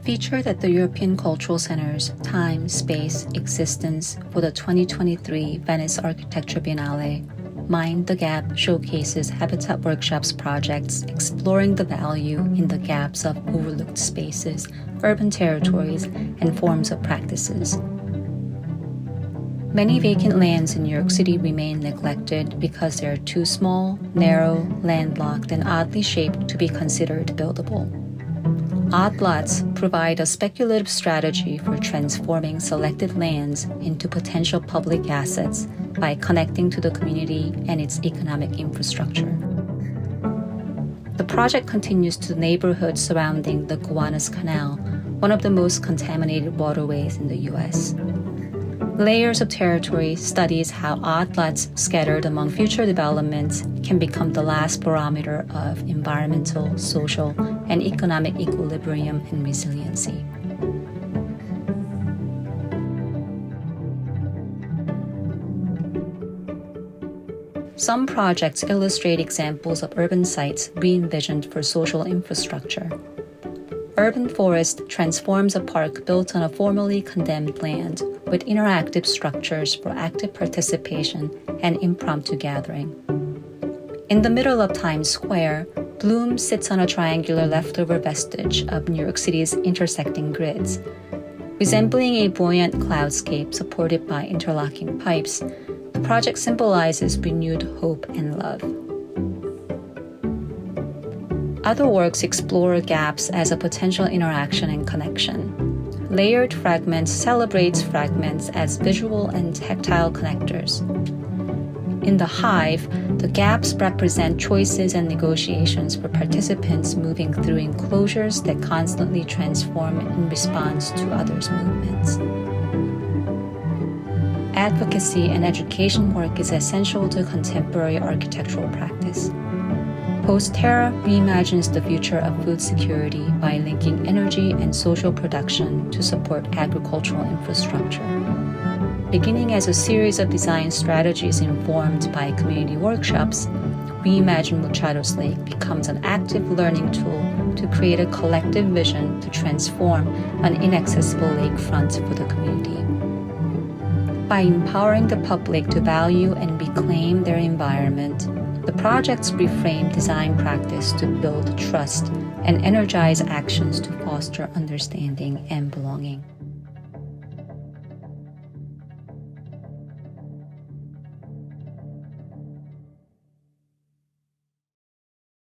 Featured at the European Cultural Center's Time, Space, Existence for the 2023 Venice Architecture Biennale, Mind the Gap showcases Habitat Workshop's projects exploring the value in the gaps of overlooked spaces, urban territories, and forms of practices. Many vacant lands in New York City remain neglected because they are too small, narrow, landlocked, and oddly shaped to be considered buildable. Odd lots provide a speculative strategy for transforming selected lands into potential public assets by connecting to the community and its economic infrastructure. The project continues to the neighborhoods surrounding the Gowanus Canal, one of the most contaminated waterways in the U.S. Layers of Territory studies how odd lots scattered among future developments can become the last barometer of environmental, social, and economic equilibrium and resiliency. Some projects illustrate examples of urban sites re-envisioned for social infrastructure. Urban Forest transforms a park built on a formerly condemned land with interactive structures for active participation and impromptu gathering. In the middle of Times Square, Bloom sits on a triangular leftover vestige of New York City's intersecting grids. Resembling a buoyant cloudscape supported by interlocking pipes, the project symbolizes renewed hope and love. Other works explore gaps as a potential interaction and connection. Layered Fragments celebrates fragments as visual and tactile connectors. In the Hive, the gaps represent choices and negotiations for participants moving through enclosures that constantly transform in response to others' movements. Advocacy and education work is essential to contemporary architectural practice. Post-Terra reimagines the future of food security by linking energy and social production to support agricultural infrastructure. Beginning as a series of design strategies informed by community workshops, Reimagine Muchachos Lake becomes an active learning tool to create a collective vision to transform an inaccessible lakefront for the community. By empowering the public to value and reclaim their environment, the projects reframe design practice to build trust and energize actions to foster understanding and belonging.